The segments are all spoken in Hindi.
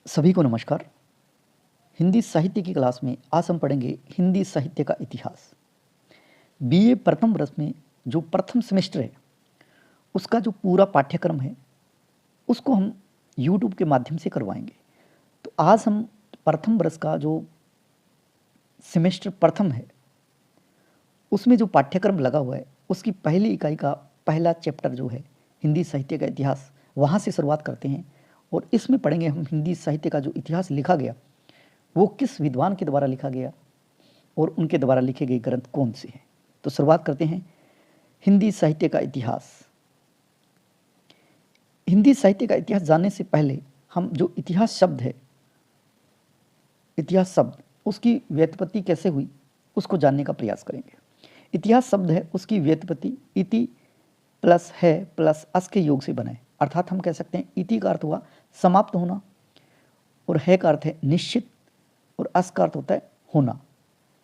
सभी को नमस्कार। हिंदी साहित्य की क्लास में आज हम पढ़ेंगे हिंदी साहित्य का इतिहास। बीए प्रथम वर्ष में जो प्रथम सेमेस्टर है उसका जो पूरा पाठ्यक्रम है उसको हम यूट्यूब के माध्यम से करवाएंगे। तो आज हम प्रथम वर्ष का जो सेमेस्टर प्रथम है उसमें जो पाठ्यक्रम लगा हुआ है उसकी पहली इकाई का पहला चैप्टर जो है हिंदी साहित्य का इतिहास, वहाँ से शुरुआत करते हैं और इसमें पढ़ेंगे हम हिंदी साहित्य का जो इतिहास लिखा गया वो किस विद्वान के द्वारा लिखा गया और उनके द्वारा लिखे गए ग्रंथ कौन से हैं। तो शुरुआत करते हैं हिंदी साहित्य का इतिहास। हिंदी साहित्य का इतिहास जानने से पहले हम जो इतिहास शब्द है, इतिहास शब्द उसकी व्युत्पत्ति कैसे हुई उसको जानने का प्रयास करेंगे। इतिहास शब्द है उसकी व्युत्पत्ति इति प्लस है प्लस अस के योग से बना है। अर्थात हम कह सकते हैं इति का अर्थ हुआ समाप्त होना और है का अर्थ है निश्चित और अस का अर्थ होता है होना।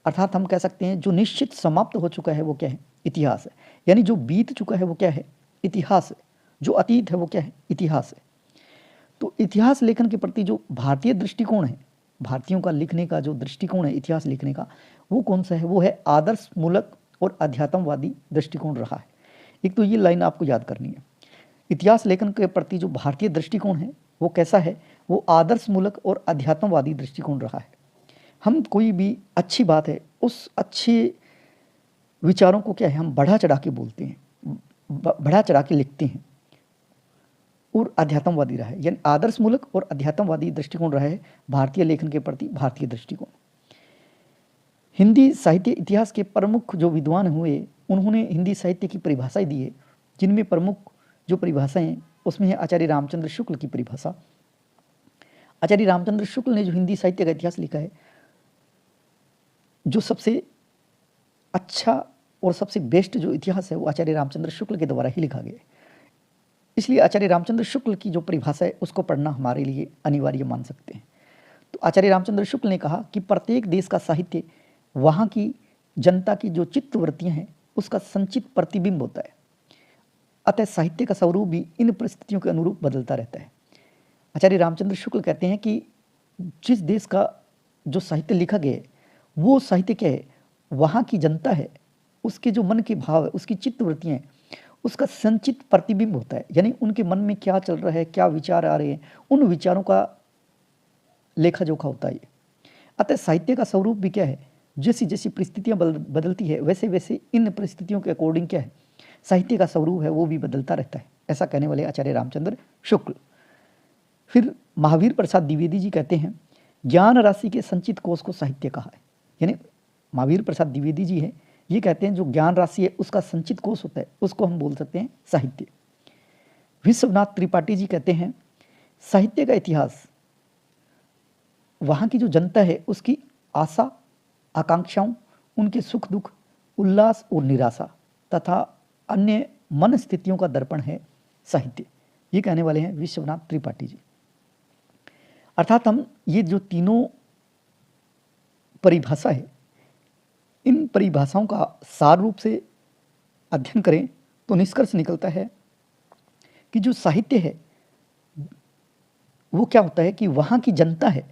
अर्थात हम कह सकते हैं जो निश्चित समाप्त हो चुका है वो क्या है, इतिहास है। यानी जो बीत चुका है वो क्या है, इतिहास है। जो अतीत है वो क्या है, इतिहास है। तो इतिहास लेखन के प्रति जो भारतीय दृष्टिकोण है, भारतीयों का लिखने का जो दृष्टिकोण है इतिहास लिखने का, वो कौन सा है, वो है आदर्श मूलक और अध्यात्मवादी दृष्टिकोण रहा है। एक तो ये लाइन आपको याद करनी है। इतिहास लेखन के प्रति जो भारतीय दृष्टिकोण है वो कैसा है, वो आदर्श मूलक और अध्यात्मवादी दृष्टिकोण रहा है। हम कोई भी अच्छी बात है उस अच्छे विचारों को क्या है, हम बढ़ा चढ़ा के बोलते हैं, बढ़ा चढ़ा के लिखते हैं और अध्यात्मवादी रहा है। यानी आदर्श मूलक और अध्यात्मवादी दृष्टिकोण रहा है भारतीय लेखन के प्रति भारतीय दृष्टिकोण। हिंदी साहित्य इतिहास के प्रमुख जो विद्वान हुए उन्होंने हिंदी साहित्य की परिभाषाएं दी है, जिनमें प्रमुख जो परिभाषाएं उसमें है आचार्य रामचंद्र शुक्ल की परिभाषा। आचार्य रामचंद्र शुक्ल ने जो हिंदी साहित्य का इतिहास लिखा है, जो सबसे अच्छा और सबसे बेस्ट जो इतिहास है वो आचार्य रामचंद्र शुक्ल के द्वारा ही लिखा गया है। इसलिए आचार्य रामचंद्र शुक्ल की जो परिभाषा है उसको पढ़ना हमारे लिए अनिवार्य मान सकते हैं। तो आचार्य रामचंद्र शुक्ल ने कहा कि प्रत्येक देश का साहित्य वहाँ की जनता की जो चित्तवृत्तियाँ हैं उसका संचित प्रतिबिंब होता है। अतः साहित्य का स्वरूप भी इन परिस्थितियों के अनुरूप बदलता रहता है। आचार्य रामचंद्र शुक्ल कहते हैं कि जिस देश का जो साहित्य लिखा गया है वो साहित्य क्या है, वहाँ की जनता है उसके जो मन के भाव है, उसकी चित्तवृत्तियाँ हैं, उसका संचित प्रतिबिंब होता है। यानी उनके मन में क्या चल रहा है, क्या विचार आ रहे हैं, उन विचारों का लेखा जोखा होता है। अतः साहित्य का स्वरूप भी क्या है, जैसी जैसी परिस्थितियाँ बदलती है वैसे वैसे इन परिस्थितियों के अकॉर्डिंग क्या है, साहित्य का स्वरूप है वो भी बदलता रहता है। ऐसा कहने वाले आचार्य रामचंद्र शुक्ल। फिर महावीर प्रसाद द्विवेदी जी कहते हैं ज्ञान राशि के संचित कोश को साहित्य कहा है। यानी महावीर प्रसाद द्विवेदी जी है, ये कहते हैं जो ज्ञान राशि है उसका संचित कोश होता है उसको हम बोल सकते हैं साहित्य। विश्वनाथ त्रिपाठी जी कहते हैं साहित्य का इतिहास वहाँ की जो जनता है उसकी आशा आकांक्षाओं, उनके सुख दुख, उल्लास और निराशा तथा अन्य मन स्थितियों का दर्पण है साहित्य। ये कहने वाले हैं विश्वनाथ त्रिपाठी जी। अर्थात हम ये जो तीनों परिभाषा है इन परिभाषाओं का सार रूप से अध्ययन करें तो निष्कर्ष निकलता है कि जो साहित्य है वो क्या होता है कि वहाँ की जनता है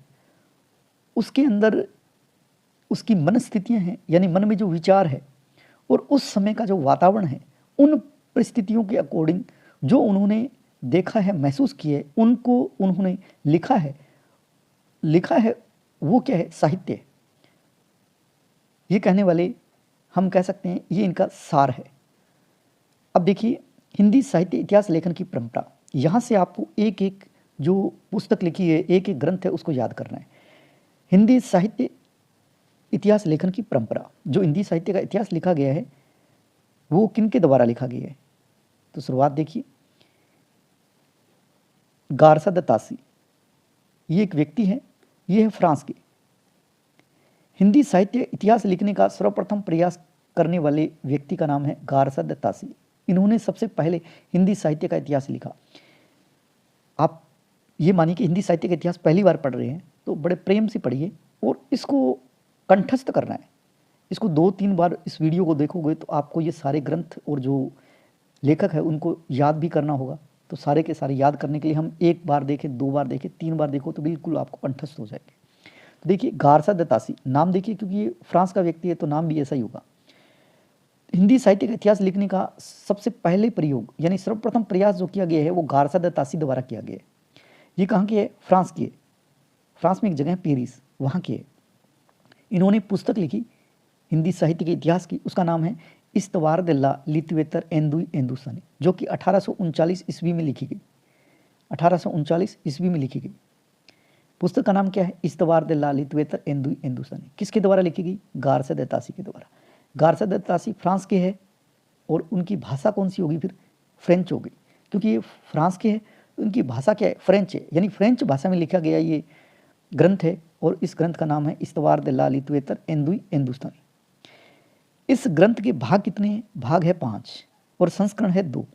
उसके अंदर उसकी मन स्थितियाँ हैं, यानी मन में जो विचार है और उस समय का जो वातावरण है उन परिस्थितियों के अकॉर्डिंग जो उन्होंने देखा है, महसूस किए, उनको उन्होंने लिखा है वो क्या है, साहित्य। ये कहने वाले हम कह सकते हैं ये इनका सार है। अब देखिए हिंदी साहित्य इतिहास लेखन की परंपरा, यहाँ से आपको एक एक जो पुस्तक लिखी है, एक एक ग्रंथ है उसको याद करना है। हिंदी साहित्य इतिहास लेखन की परंपरा, जो हिंदी साहित्य का इतिहास लिखा गया है वो किनके द्वारा लिखा गया है, तो शुरुआत देखिए गारसा द तासी, ये एक व्यक्ति है, ये है फ्रांस के। हिंदी साहित्य इतिहास लिखने का सर्वप्रथम प्रयास करने वाले व्यक्ति का नाम है गारसा द तासी। इन्होंने सबसे पहले हिंदी साहित्य का इतिहास लिखा। आप ये मानिए कि हिंदी साहित्य का इतिहास पहली बार पढ़ रहे हैं तो बड़े प्रेम से पढ़िए और इसको कंठस्थ करना है। इसको 2-3 बार इस वीडियो को देखोगे तो आपको ये सारे ग्रंथ और जो लेखक है उनको याद भी करना होगा तो सारे के सारे याद करने के लिए हम एक बार देखें, 2 बार देखें, 3 बार देखो तो बिल्कुल आपको कंठस्थ हो जाएंगे। तो देखिए गारसा द तासी, नाम देखिए क्योंकि ये फ्रांस का व्यक्ति है तो नाम भी ऐसा ही होगा। हिंदी साहित्य का इतिहास लिखने का सबसे पहले प्रयोग यानी सर्वप्रथम प्रयास जो किया गया है वो गारसा द तासी द्वारा किया गया है। ये कहाँ की है? फ्रांस की है। फ्रांस में एक जगह है पेरिस, वहाँ की है। इन्होंने पुस्तक लिखी हिंदी साहित्य के इतिहास की, उसका नाम है इस्तवार दे ला लिटरेचर हिंदुस्तानी, जो कि 1839 ईस्वी में लिखी गई। 1839 ईस्वी में लिखी गई। पुस्तक का नाम क्या है? इस्तवार दे ला लिटरेचर हिंदुस्तानी। किसके द्वारा लिखी गई? गारसा द तासी के द्वारा। गारसा द तासी फ्रांस के है और उनकी भाषा कौन सी होगी? फिर फ्रेंच होगी, क्योंकि ये फ्रांस के है। उनकी भाषा क्या है? फ्रेंच है, यानी फ्रेंच भाषा में लिखा गया ये ग्रंथ है और इस ग्रंथ का नाम है इस्तवार दे ला लिटरेचर हिंदुस्तानी। इस ग्रंथ के भाग कितने हैं? भाग है 5 और संस्करण है 2।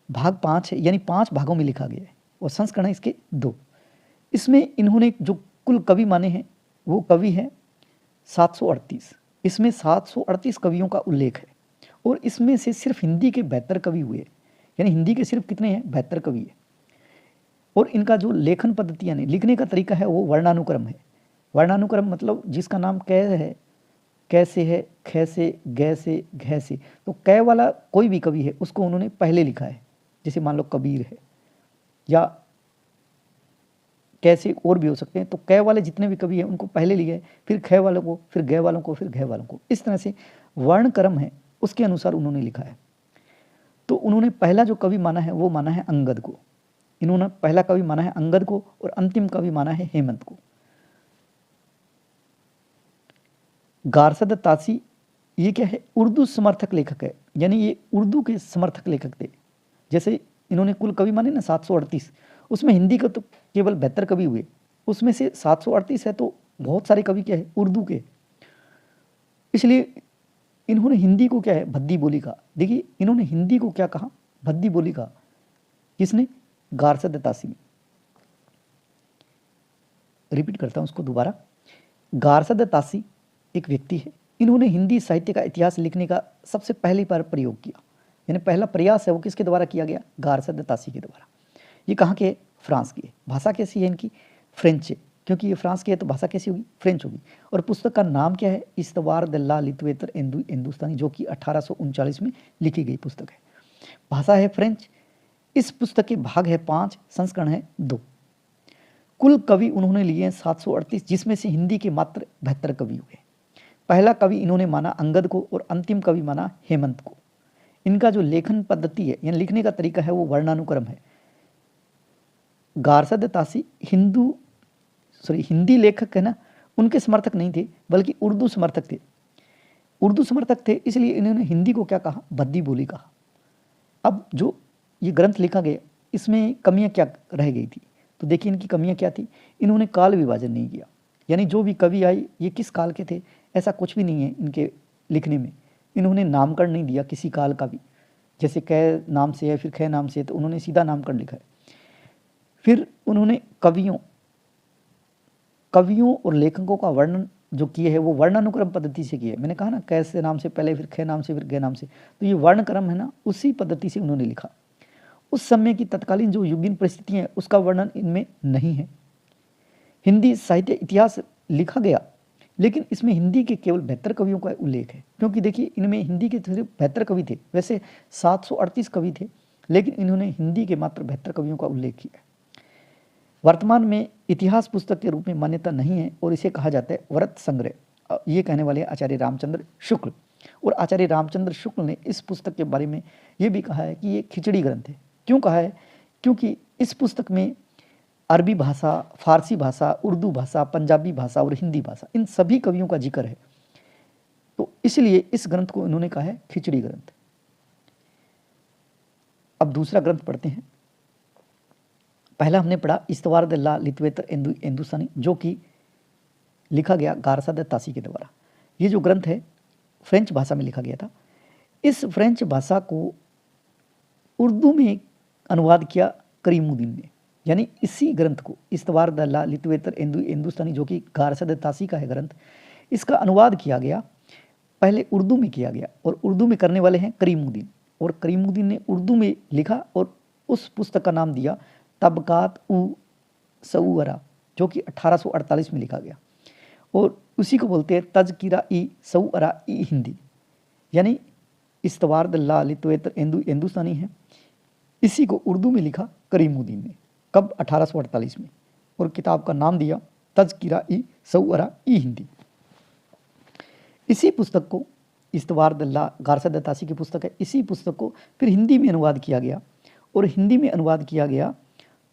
भाग 5 है, यानी 5 भागों में लिखा गया है और संस्करण है इसके 2। इसमें इन्होंने जो कुल कवि माने हैं वो कवि है 738। इसमें 738 कवियों का उल्लेख है और इसमें से सिर्फ हिंदी के 72 कवि हुए, यानी हिंदी के सिर्फ कितने हैं? 72 कवि है। और इनका जो लेखन पद्धति यानी लिखने का तरीका है वो वर्णानुक्रम है। वर्णानुक्रम मतलब जिसका नाम कै है, कैसे है, खे से, गै से, घै से, तो कै वाला कोई भी कवि है उसको उन्होंने पहले लिखा है। जैसे मान लो कबीर है या कैसे और भी हो सकते हैं, तो कै वाले जितने भी कवि हैं उनको पहले लिए, फिर खे वालों को, फिर गै वालों को, फिर घै वालों को। इस तरह से वर्णक्रम है उसके अनुसार उन्होंने लिखा है। तो उन्होंने पहला जो कवि माना है वो माना है अंगद को। इन्होंने पहला कवि माना है अंगद को और अंतिम कवि माना है हेमंत को। गारसा द तासी ये क्या है? उर्दू समर्थक लेखक है, यानी ये उर्दू के समर्थक लेखक थे। जैसे इन्होंने कुल कवि माने ना 738, उसमें हिंदी का तो केवल 72 कवि हुए, उसमें से 738 है तो बहुत सारे कवि क्या है? उर्दू के। इसलिए इन्होंने हिंदी को क्या है? भद्दी बोली कहा। देखिए इन्होंने हिंदी को क्या कहा? भद्दी बोली कहा। किसने? गारसा द तासी ने। रिपीट करता हूं उसको दोबारा। गारसा द तासी एक व्यक्ति है, इन्होंने हिंदी साहित्य का इतिहास लिखने का सबसे पहली बार प्रयोग किया, यानी पहला प्रयास है वो किसके द्वारा किया गया? गारसा द तासी के द्वारा। ये कहाँ के? फ्रांस की है। भाषा कैसी है इनकी? फ्रेंच है, क्योंकि ये फ्रांस की है तो भाषा कैसी होगी? फ्रेंच होगी। और पुस्तक का नाम क्या है? इस्तवार द ला लिटरेचर हिंदुस्तानी, जो कि 1839 में लिखी गई पुस्तक है। भाषा है फ्रेंच। इस पुस्तक के भाग है 5, संस्करण है 2। कुल कवि उन्होंने लिए हैं 738, जिसमें से हिंदी के मात्र 72 कवि हुए। पहला कवि इन्होंने माना अंगद को और अंतिम कवि माना हेमंत को। इनका जो लेखन पद्धति है यानी लिखने का तरीका है वो वर्णानुक्रम है। गारसा द तासी हिंदी लेखक है ना, उनके समर्थक नहीं थे बल्कि उर्दू समर्थक थे। उर्दू समर्थक थे इसलिए इन्होंने हिंदी को क्या कहा? भद्दी बोली कहा। अब जो ये ग्रंथ लिखा गया इसमें कमियां क्या रह गई थी? तो देखिए इनकी कमियां क्या थी। इन्होंने काल विभाजन नहीं किया, यानी जो भी कवि आई ये किस काल के थे ऐसा कुछ भी नहीं है इनके लिखने में। इन्होंने नामकरण नहीं दिया किसी काल का भी, जैसे कै नाम से है फिर खे नाम से है तो उन्होंने सीधा नामकरण लिखा है। फिर उन्होंने कवियों और लेखकों का वर्णन जो किए है वो वर्णानुक्रम पद्धति से किए। मैंने कहा ना कैसे नाम से पहले, फिर खे नाम से, फिर गे नाम से, तो ये वर्णक्रम है ना उसी पद्धति से उन्होंने लिखा। उस समय की तत्कालीन जो युगीन परिस्थितियां हैं उसका वर्णन इनमें नहीं है। हिंदी साहित्य इतिहास लिखा गया लेकिन इसमें हिंदी के केवल 72 कवियों का उल्लेख है, क्योंकि देखिए इनमें हिंदी के सिर्फ 72 कवि थे। वैसे 738 कवि थे लेकिन इन्होंने हिंदी के मात्र 72 कवियों का उल्लेख किया है। वर्तमान में इतिहास पुस्तक के रूप में मान्यता नहीं है और इसे कहा जाता है व्रत संग्रह। ये कहने वाले आचार्य रामचंद्र शुक्ल। और आचार्य रामचंद्र शुक्ल ने इस पुस्तक के बारे में ये भी कहा है कि ये खिचड़ी ग्रंथ है। क्यों कहा है? क्योंकि इस पुस्तक में अरबी भाषा, फारसी भाषा, उर्दू भाषा, पंजाबी भाषा और हिंदी भाषा, इन सभी कवियों का जिक्र है, तो इसलिए इस ग्रंथ को इन्होंने कहा है खिचड़ी ग्रंथ। अब दूसरा ग्रंथ पढ़ते हैं। पहला हमने पढ़ा इस्तवार द ला लिटरेचर हिंदुस्तानी, जो कि लिखा गया गारसा द तासी के द्वारा। ये जो ग्रंथ है फ्रेंच भाषा में लिखा गया था। इस फ्रेंच भाषा को उर्दू में अनुवाद किया करीमुद्दीन ने, यानी इसी ग्रंथ को इस्तवार द ला लिटरेचर हिंदुस्तानी, जो कि गारसा द तासी का है ग्रंथ, इसका अनुवाद किया गया। पहले उर्दू में किया गया और उर्दू में करने वाले हैं करीमुद्दीन, और करीमुद्दीन ने उर्दू में लिखा और उस पुस्तक का नाम दिया तबकात उ सऊअरा, जो कि 1848 में लिखा गया, और उसी को बोलते हैं तज़किरा ई सऊअरा ई हिंदी, यानी इस्तवार दल्ला लित्वेतर हिंदुस्तानी है। इसी को उर्दू में लिखा करीमुद्दीन ने, कब? 1848 में, और किताब का नाम दिया तज़किरा ई सऊअरा ई हिंदी। इसी पुस्तक को, इस्तवार दल्ला गारसा दत्तासी की पुस्तक है, इसी पुस्तक को फिर हिंदी में अनुवाद किया गया, और हिंदी में अनुवाद किया गया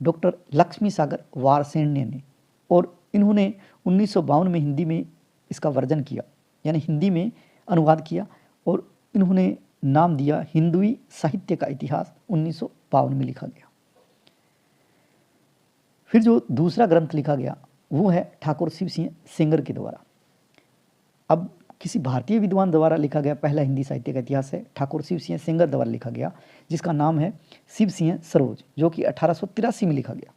डॉक्टर लक्ष्मी सागर वारसेण्य ने, और इन्होंने 1952 में हिंदी में इसका वर्जन किया, यानी हिंदी में अनुवाद किया, और इन्होंने नाम दिया हिंदुई साहित्य का इतिहास, 1952 में लिखा गया। फिर जो दूसरा ग्रंथ लिखा गया वो है ठाकुर शिव सिंह सेंगर के द्वारा। अब किसी भारतीय विद्वान द्वारा लिखा गया पहला हिंदी साहित्य का इतिहास है ठाकुर शिव सिंह सेंगर द्वारा लिखा गया, जिसका नाम है शिव सिंह सरोज, जो कि 1883 में लिखा गया।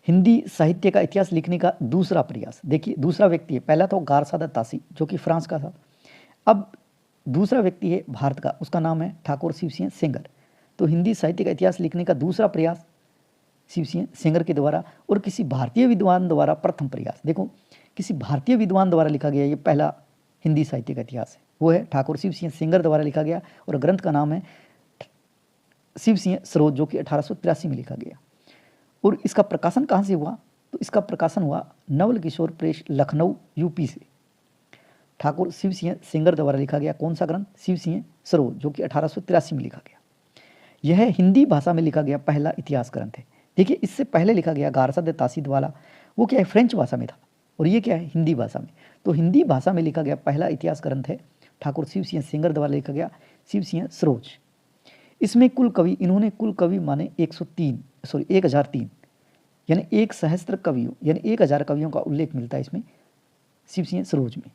हिंदी साहित्य का इतिहास लिखने का दूसरा प्रयास, देखिए दूसरा व्यक्ति है, पहला तो गारसा दत्तासी जो कि फ्रांस का था, अब दूसरा व्यक्ति है भारत का, उसका नाम है ठाकुर शिव सिंह सेंगर। तो हिंदी साहित्य का इतिहास लिखने का दूसरा प्रयास शिव सिंह सेंगर के द्वारा, और किसी भारतीय विद्वान द्वारा प्रथम प्रयास। देखो किसी भारतीय विद्वान द्वारा लिखा गया ये पहला हिंदी साहित्य का इतिहास है, वो है ठाकुर शिव सिंह सेंगर द्वारा लिखा गया, और ग्रंथ का नाम है शिव सिंह सरोज, जो कि 1883 में लिखा गया। और इसका प्रकाशन कहाँ से हुआ? तो इसका प्रकाशन हुआ नवल किशोर प्रेस, लखनऊ, यूपी से। ठाकुर शिव सिंह सेंगर द्वारा लिखा गया कौन सा ग्रंथ? शिव सिंह सरोज, जो कि 1883 में लिखा गया। यह हिंदी भाषा में लिखा गया पहला इतिहास ग्रंथ है। देखिए इससे पहले लिखा गया गारसा दत्तासी द्वारा, वो क्या है, फ्रेंच भाषा में था, और ये क्या है, हिंदी भाषा में। तो हिंदी भाषा में लिखा गया पहला इतिहास ग्रंथ है ठाकुर शिव सिंह सेंगर द्वारा लिखा गया शिव सिंह सरोज। इसमें कुल कवि, इन्होंने कुल कवि माने 1003, यानी 1 सहस्त्र कवियों यानी 1000 कवियों का उल्लेख मिलता है इसमें शिव सिंह सरोज में।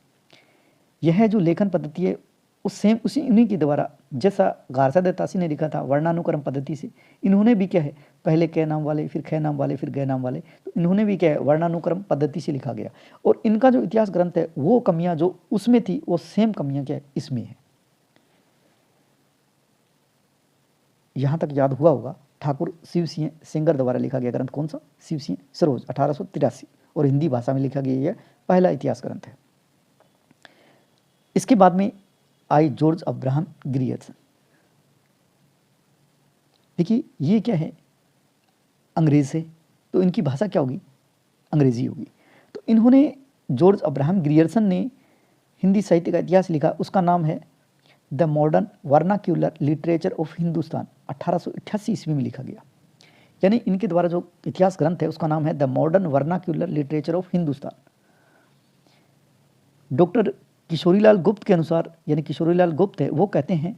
यह जो लेखन पद्धति है उसी इन्हीं के द्वारा, जैसा गारसा दत्तासी ने लिखा था वर्णानुक्रम पद्धति से, इन्होंने भी क्या है, पहले कै नाम वाले, फिर खे नाम वाले, फिर गै नाम वाले, तो इन्होंने भी क्या है, वर्णानुक्रम पद्धति से लिखा गया। और इनका जो इतिहास ग्रंथ है वो कमियां जो उसमें थी वो सेम कमियां क्या है इसमें है। यहां तक याद हुआ होगा। ठाकुर शिव सिंह सेंगर द्वारा लिखा गया ग्रंथ कौन सा? शिव सिंह सरोज, 1883, और हिंदी भाषा में लिखा गया यह पहला इतिहास ग्रंथ है। इसके बाद में आई जॉर्ज अब्राहम ग्रियर्सन। देखिए ये क्या है, अंग्रेज है, तो इनकी भाषा क्या होगी, अंग्रेजी होगी। तो इन्होंने, जॉर्ज अब्राहम ग्रियर्सन ने हिंदी साहित्य का इतिहास लिखा, उसका नाम है the modern vernacular literature of Hindustan, 1888 ईस्वी में लिखा गया। यानी इनके द्वारा जो इतिहास ग्रंथ है उसका नाम है the modern vernacular literature of Hindustan. Doctor Kishorilal गुप्त के अनुसार, यानी किशोरीलाल गुप्त है, वो कहते हैं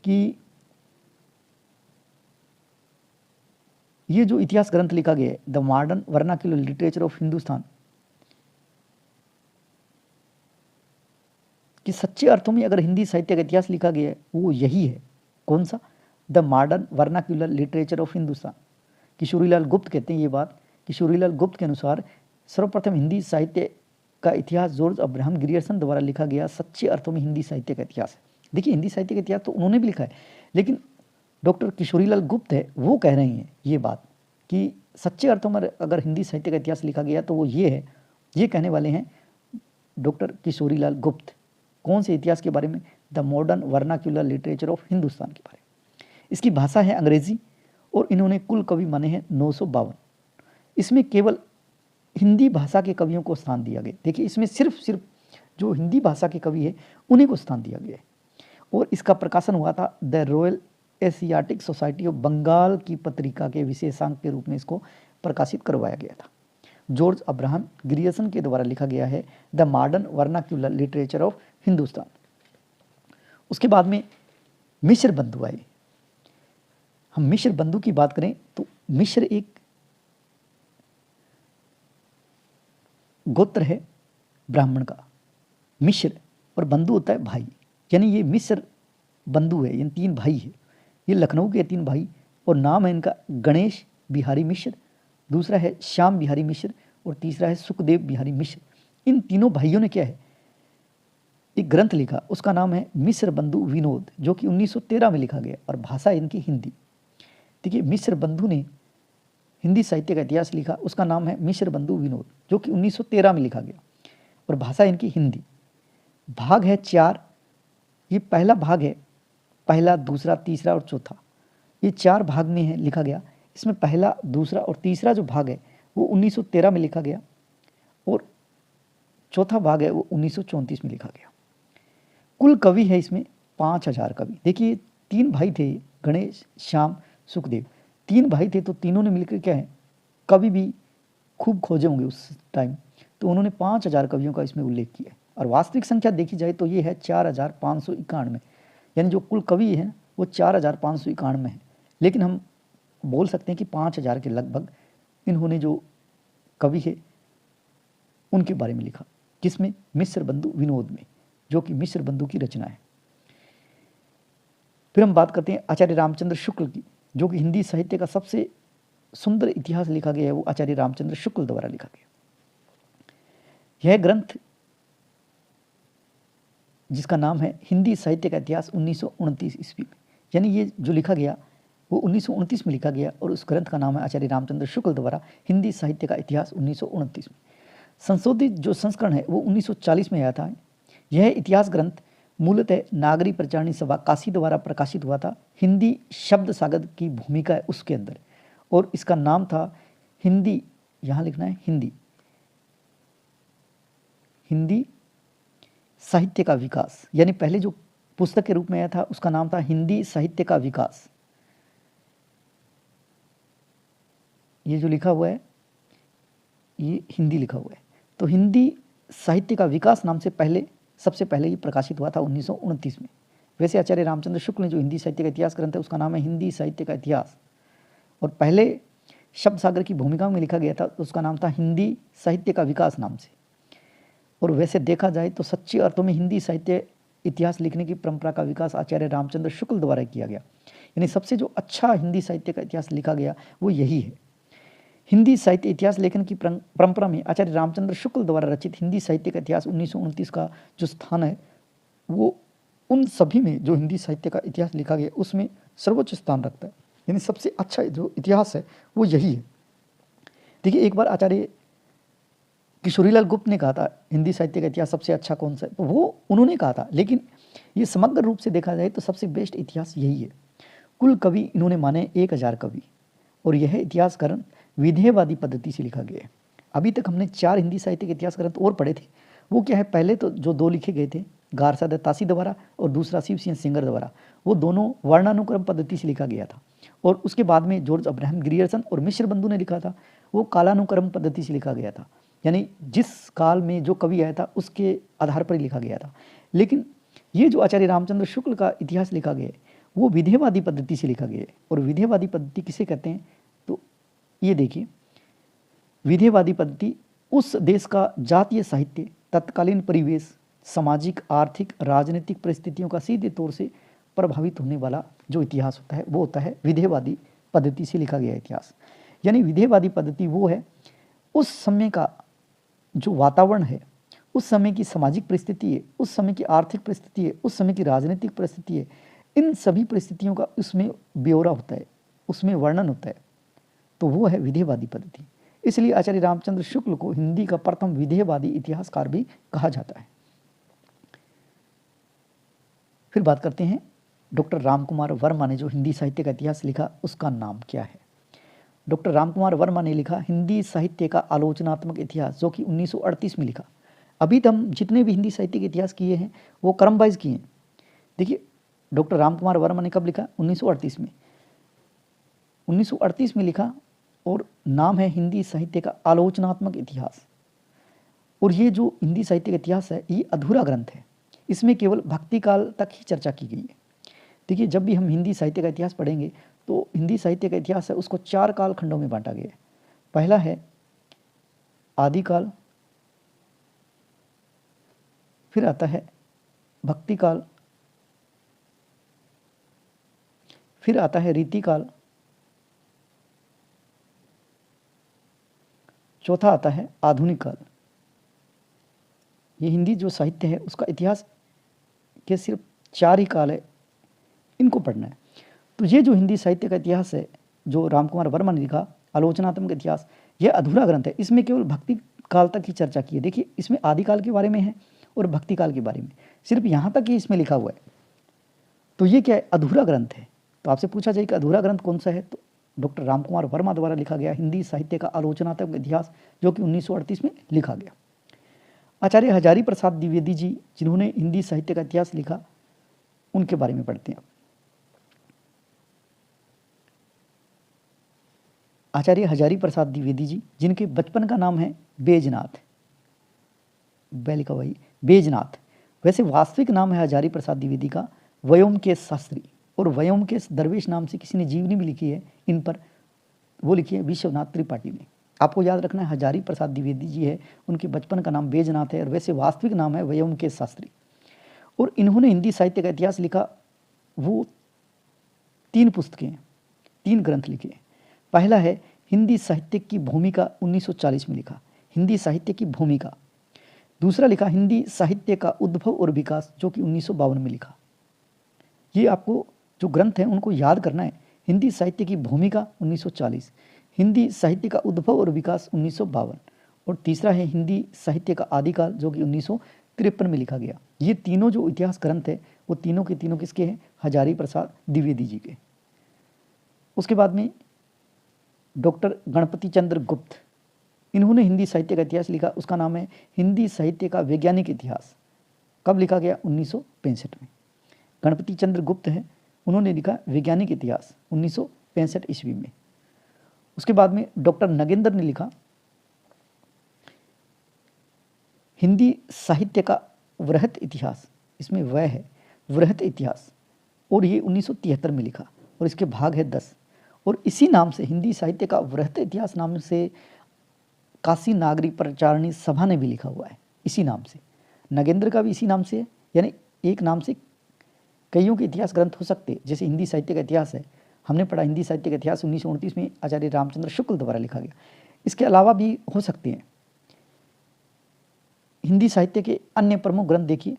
कि ये जो इतिहास ग्रंथ लिखा गया है the modern vernacular literature of Hindustan, कि सच्चे अर्थों में अगर हिंदी साहित्य का इतिहास लिखा गया है वो यही है। कौन सा? The modern vernacular literature of Hindustan. Kishorilal गुप्त कहते हैं ये बात। किशोरीलाल गुप्त के अनुसार सर्वप्रथम हिंदी साहित्य का इतिहास जॉर्ज अब्राहम ग्रियर्सन द्वारा लिखा गया सच्चे अर्थों में हिंदी साहित्य का इतिहास है। देखिए हिंदी साहित्य का इतिहास तो उन्होंने भी लिखा है, लेकिन डॉक्टर किशोरीलाल गुप्त है वो कह रहे हैं ये बात कि सच्चे अर्थों में अगर हिंदी साहित्य का इतिहास लिखा गया तो वो ये है, ये कहने वाले हैं डॉक्टर किशोरीलाल गुप्त। कौन से इतिहास के बारे में? The modern vernacular literature of Hindustan के बारे में। इसकी भाषा है अंग्रेजी, और इन्होंने कुल कवि माने हैं 952। इसमें केवल हिंदी भाषा के कवियों को स्थान दिया गया। देखिए इसमें सिर्फ जो हिंदी भाषा के कवि है उन्हीं को स्थान दिया गया है। और इसका प्रकाशन हुआ था the Royal Asiatic Society of Bengal की पत्रिका के विशेषांक के रूप में इसको प्रकाशित करवाया गया था। जॉर्ज अब्राहम ग्रियर्सन के द्वारा लिखा गया है the modern vernacular literature of Hindustan. उसके बाद में मिश्र बंधु आए। हम मिश्र बंधु की बात करें तो मिश्र एक गोत्र है ब्राह्मण का, मिश्र, और बंधु होता है भाई, यानी ये मिश्र बंधु है, यानी 3 भाई है। ये लखनऊ के 3 भाई, और नाम है इनका गणेश बिहारी मिश्र, दूसरा है श्याम बिहारी मिश्र, और तीसरा है सुखदेव बिहारी मिश्र। इन तीनों भाइयों ने क्या है, एक ग्रंथ लिखा, उसका नाम है मिश्र बंधु विनोद, जो कि 1913 में लिखा गया, और भाषा इनकी हिंदी। देखिए मिश्र बंधु ने हिंदी साहित्य का इतिहास लिखा, उसका नाम है मिश्र बंधु विनोद, जो कि 1913 में लिखा गया और भाषा इनकी हिंदी। भाग है 4, ये पहला भाग है, पहला, दूसरा, तीसरा और चौथा, ये 4 भाग में है लिखा गया। इसमें पहला, दूसरा और तीसरा जो भाग है वो 1913 में लिखा गया और चौथा भाग है वो 1934 में लिखा गया। कुल कवि है इसमें 5000 कवि। देखिए 3 भाई थे, गणेश, श्याम, सुखदेव, 3 भाई थे, तो तीनों ने मिलकर क्या है, कवि भी खूब खोजे होंगे उस टाइम, तो उन्होंने 5000 कवियों का इसमें उल्लेख किया है। और वास्तविक संख्या देखी जाए तो ये है 4591, यानी जो कुल कवि हैं वो 4591 है, लेकिन हम बोल सकते हैं कि 5000 के लगभग इन्होंने जो कवि है उनके बारे में लिखा, जिसमें मिश्र बंधु विनोद में, जो कि मिश्र बंधु की रचना है। फिर हम बात करते हैं आचार्य रामचंद्र शुक्ल की, जो कि हिंदी साहित्य का सबसे सुंदर इतिहास लिखा गया है, वो आचार्य रामचंद्र शुक्ल द्वारा लिखा गया। यह ग्रंथ जिसका नाम है हिंदी साहित्य का इतिहास 1929 ईस्वी में, यानी ये जो लिखा गया वो 1929 में लिखा गया और उस ग्रंथ का नाम है आचार्य रामचंद्र शुक्ल द्वारा हिंदी साहित्य का इतिहास 1929 में। संशोधित जो संस्करण है वो 1940 में आया था। यह इतिहास ग्रंथ मूलतः नागरी प्रचारणी सभा काशी द्वारा प्रकाशित हुआ था। हिंदी शब्द सागर की भूमिका है उसके अंदर, और इसका नाम था हिंदी, यहाँ लिखना है हिंदी साहित्य का विकास, यानी पहले जो पुस्तक के रूप में आया था उसका नाम था हिंदी साहित्य का विकास। ये जो लिखा हुआ है ये हिंदी लिखा हुआ है, तो हिंदी साहित्य का विकास नाम से सबसे पहले ये प्रकाशित हुआ था 1929 में। वैसे आचार्य रामचंद्र शुक्ल ने जो हिंदी साहित्य का इतिहास ग्रंथ है उसका नाम है हिंदी साहित्य का इतिहास, और पहले शब्द सागर की भूमिका में लिखा गया था तो उसका नाम था हिंदी साहित्य का विकास नाम से। और वैसे देखा जाए तो सच्चे अर्थों में हिंदी साहित्य इतिहास लिखने की परंपरा का विकास आचार्य रामचंद्र शुक्ल द्वारा किया गया, यानी सबसे जो अच्छा हिंदी साहित्य का इतिहास लिखा गया वो यही है। हिंदी साहित्य इतिहास लेखन की परंपरा में आचार्य रामचंद्र शुक्ल द्वारा रचित हिंदी साहित्य का इतिहास 1929 का जो स्थान है वो उन सभी में जो हिंदी साहित्य का इतिहास लिखा गया उसमें सर्वोच्च स्थान रखता है, यानी सबसे अच्छा जो इतिहास है वो यही है। देखिए एक बार आचार्य किशोरीलाल गुप्त ने कहा था हिंदी साहित्य का इतिहास सबसे अच्छा कौन सा है, तो वो उन्होंने कहा था, लेकिन ये समग्र रूप से देखा जाए तो सबसे बेस्ट इतिहास यही है। कुल कवि इन्होंने माने 1000 कवि, और यह इतिहासकरण विधेयवादी पद्धति से लिखा गया है। अभी तक हमने 4 हिंदी साहित्य के इतिहास ग्रंथ और पढ़े थे, वो क्या है, पहले तो जो 2 लिखे गए थे गारसा दत्त तासी द्वारा और दूसरा शिव सिंह सिंगर द्वारा, वो दोनों वर्णानुक्रम पद्धति से लिखा गया था, और उसके बाद में जॉर्ज अब्राहम ग्रियर्सन और मिश्र बंधु ने लिखा था वो कालानुक्रम पद्धति से लिखा गया था, यानी जिस काल में जो कवि आया था उसके आधार पर ही लिखा गया था। लेकिन ये जो आचार्य रामचंद्र शुक्ल का इतिहास लिखा गया है वो विधेयवादी पद्धति से लिखा गया है। और विधेयवादी पद्धति किसे कहते हैं, तो ये देखिए, विधेयवादी पद्धति उस देश का जातीय साहित्य, तत्कालीन परिवेश, सामाजिक, आर्थिक, राजनीतिक परिस्थितियों का सीधे तौर से प्रभावित होने वाला जो इतिहास होता है वो होता है विधेयवादी पद्धति से लिखा गया इतिहास। यानी विधेयवादी पद्धति वो है उस समय का जो वातावरण है, उस समय की सामाजिक परिस्थिति है, उस समय की आर्थिक परिस्थिति है, उस समय की राजनीतिक परिस्थिति है, इन सभी परिस्थितियों का उसमें ब्यौरा होता है, उसमें वर्णन होता है, तो वो है विधेयवादी पद्धति। इसलिए आचार्य रामचंद्र शुक्ल को हिंदी का प्रथम विधेयवादी इतिहासकार भी कहा जाता है। फिर बात करते हैं डॉक्टर रामकुमार वर्मा ने जो हिंदी साहित्य का इतिहास लिखा उसका नाम क्या है। डॉक्टर रामकुमार वर्मा ने लिखा हिंदी साहित्य का आलोचनात्मक इतिहास, जो कि 1938 में लिखा। अभी तक हम जितने भी हिंदी साहित्य के इतिहास किए हैं वो क्रम वाइज किए हैं। देखिए डॉक्टर रामकुमार वर्मा ने कब लिखा, 1938 में, 1938 में लिखा, और नाम है हिंदी साहित्य का आलोचनात्मक इतिहास। और ये जो हिंदी साहित्य का इतिहास है ये अधूरा ग्रंथ है, इसमें केवल भक्ति काल तक ही चर्चा की गई है। देखिए जब भी हम हिंदी साहित्य का इतिहास पढ़ेंगे तो हिंदी साहित्य का इतिहास है उसको 4 काल खंडों में बांटा गया है। पहला है आदिकाल, फिर आता है भक्ति काल, फिर आता है रीतिकाल, चौथा आता है आधुनिक काल। ये हिंदी जो साहित्य है उसका इतिहास के सिर्फ 4 ही काल है, इनको पढ़ना है। तो ये जो हिंदी साहित्य का इतिहास है जो रामकुमार वर्मा ने लिखा आलोचनात्मक इतिहास, यह अधूरा ग्रंथ है। इसमें केवल भक्ति काल तक ही चर्चा की है। देखिए इसमें आदिकाल के बारे में है और भक्ति काल के बारे में, सिर्फ यहाँ तक ही इसमें लिखा हुआ है। तो ये क्या है, अधूरा ग्रंथ है। तो आपसे पूछा जाए कि अधूरा ग्रंथ कौन सा है, तो डॉक्टर रामकुमार वर्मा द्वारा लिखा गया हिंदी साहित्य का आलोचनात्मक इतिहास, जो कि 1938 में लिखा गया। आचार्य हजारी प्रसाद द्विवेदी जी, जिन्होंने हिंदी साहित्य का इतिहास लिखा, उनके बारे में पढ़ते हैं। आचार्य हजारी प्रसाद द्विवेदी जी, जिनके बचपन का नाम है बैजनाथ, लिखा वही बैजनाथ, वैसे वास्तविक नाम है हजारी प्रसाद द्विवेदी का व्योमकेश शास्त्री, और व्योमकेश दरवेश नाम से किसी ने जीवनी भी लिखी है इन पर, वो लिखी है विश्वनाथ त्रिपाठी ने। आपको याद रखना है हजारी प्रसाद द्विवेदी जी है, उनके बचपन का नाम बैजनाथ है और वैसे वास्तविक नाम है व्योमकेश शास्त्री। और इन्होंने हिंदी साहित्य का इतिहास लिखा, वो 3 पुस्तकें हैं, 3 ग्रंथ लिखे हैं। पहला है हिंदी साहित्य की भूमिका, 1940 में लिखा, हिंदी साहित्य की भूमिका। दूसरा लिखा हिंदी साहित्य का उद्भव और विकास, जो कि 1952 में लिखा। ये आपको जो ग्रंथ हैं उनको याद करना है। हिंदी साहित्य की भूमिका 1940, हिंदी साहित्य का उद्भव और विकास 1952, और तीसरा है हिंदी साहित्य का आदिकाल, जो कि 1953 में लिखा गया। ये तीनों जो इतिहास ग्रंथ है वो तीनों के तीनों किसके हैं, हजारी प्रसाद द्विवेदी जी के। उसके बाद में डॉक्टर गणपति चंद्र गुप्त, इन्होंने हिंदी साहित्य का इतिहास लिखा, उसका नाम है हिंदी साहित्य का वैज्ञानिक इतिहास। कब लिखा गया, 1965 में। गणपति चंद्र गुप्त है, उन्होंने लिखा वैज्ञानिक इतिहास 1965 ईस्वी में। उसके बाद में डॉक्टर नगेंद्र ने लिखा हिंदी साहित्य का वृहत इतिहास, इसमें वह है वृहत इतिहास, और ये 1973 में लिखा, और इसके भाग है 10। और इसी नाम से हिंदी साहित्य का वृहत इतिहास नाम से काशी नागरिक प्रचारणी सभा ने भी लिखा हुआ है, इसी नाम से। नगेंद्र का भी इसी नाम से है, यानी एक नाम से कईयों के इतिहास ग्रंथ हो सकते, जैसे हिंदी साहित्य का इतिहास है, हमने पढ़ा हिंदी साहित्य का इतिहास 1929 में आचार्य रामचंद्र शुक्ल द्वारा लिखा गया। इसके अलावा भी हो सकते हैं। हिंदी साहित्य के अन्य प्रमुख ग्रंथ देखिए,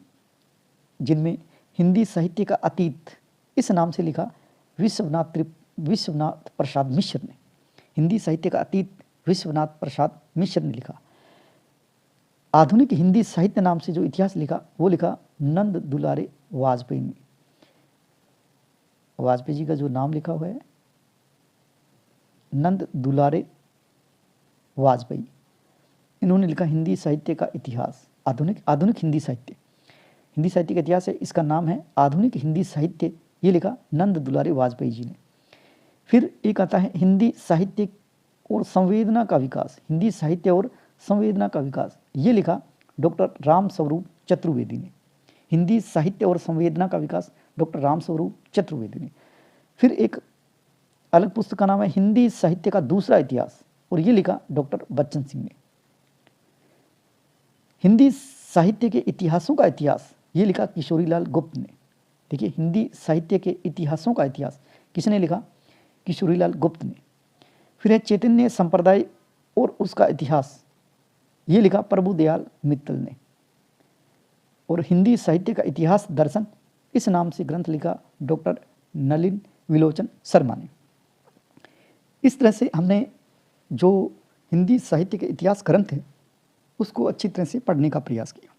जिनमें हिंदी साहित्य का अतीत इस नाम से लिखा विश्वनाथ प्रसाद मिश्र ने, हिंदी साहित्य का अतीत विश्वनाथ प्रसाद मिश्र ने लिखा। आधुनिक हिंदी साहित्य नाम से जो इतिहास लिखा, वो लिखा नंद दुलारे वाजपेयी ने। वाजपेयी जी का जो नाम लिखा हुआ है नंद दुलारे वाजपेयी, इन्होंने लिखा हिंदी साहित्य का इतिहास, आधुनिक हिंदी साहित्य का इतिहास है, इसका नाम है आधुनिक हिंदी साहित्य, ये लिखा नंद दुलारे वाजपेयी जी ने। फिर एक आता है हिंदी साहित्य और संवेदना का विकास, हिंदी साहित्य और संवेदना का विकास, ये लिखा डॉक्टर राम स्वरूप चतुर्वेदी ने। हिंदी साहित्य और संवेदना का विकास, डॉक्टर राम स्वरूप चतुर्वेदी ने। फिर एक अलग पुस्तक का नाम है हिंदी साहित्य का दूसरा इतिहास, और ये लिखा डॉक्टर बच्चन सिंह ने। हिंदी साहित्य के इतिहासों का इतिहास, ये लिखा किशोरीलाल गुप्त ने। देखिए हिंदी साहित्य के इतिहासों का इतिहास किसने लिखा, किशोरीलाल गुप्त ने। फिर है चैतन्य संप्रदाय और उसका इतिहास, ये लिखा प्रभुदयाल मित्तल ने। और हिंदी साहित्य का इतिहास दर्शन, इस नाम से ग्रंथ लिखा डॉक्टर नलिन विलोचन शर्मा ने। इस तरह से हमने जो हिंदी साहित्य के इतिहास ग्रंथ है उसको अच्छी तरह से पढ़ने का प्रयास किया।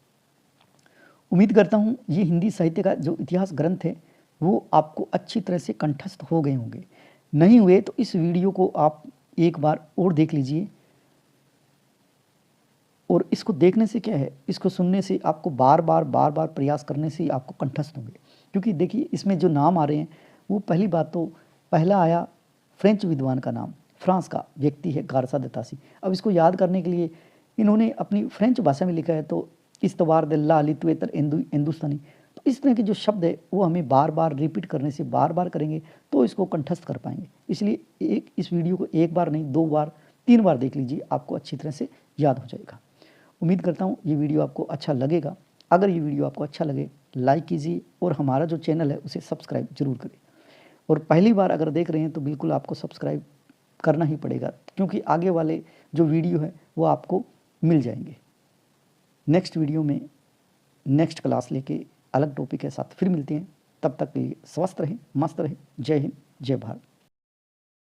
उम्मीद करता हूँ ये हिंदी साहित्य का जो इतिहास ग्रंथ है वो आपको अच्छी तरह से कंठस्थ हो गए होंगे। नहीं हुए तो इस वीडियो को आप एक बार और देख लीजिए, और इसको देखने से क्या है, इसको सुनने से आपको बार बार प्रयास करने से आपको कंठस्थ होंगे। क्योंकि देखिए इसमें जो नाम आ रहे हैं वो पहली बात तो पहला आया फ्रेंच विद्वान का नाम, फ्रांस का व्यक्ति है गारसा दे तासी। अब इसको याद करने के लिए इन्होंने अपनी फ्रेंच भाषा में लिखा है, तो इस्तवार दिल्ला लितवेतर हिंदुस्तानी। तो इस तरह के जो शब्द है वो हमें बार बार रिपीट करने से, बार बार करेंगे तो इसको कंठस्थ कर पाएंगे। इसलिए इस वीडियो को एक बार नहीं 2 बार 3 बार देख लीजिए, आपको अच्छी तरह से याद हो जाएगा। उम्मीद करता हूँ ये वीडियो आपको अच्छा लगेगा। अगर ये वीडियो आपको अच्छा लगे लाइक कीजिए, और हमारा जो चैनल है उसे सब्सक्राइब जरूर करें। और पहली बार अगर देख रहे हैं तो बिल्कुल आपको सब्सक्राइब करना ही पड़ेगा, क्योंकि आगे वाले जो वीडियो है वो आपको मिल जाएंगे। नेक्स्ट वीडियो में नेक्स्ट क्लास लेके अलग टॉपिक के साथ फिर मिलते हैं। तब तक के लिए स्वस्थ रहें, मस्त रहें। जय हिंद, जय भारत।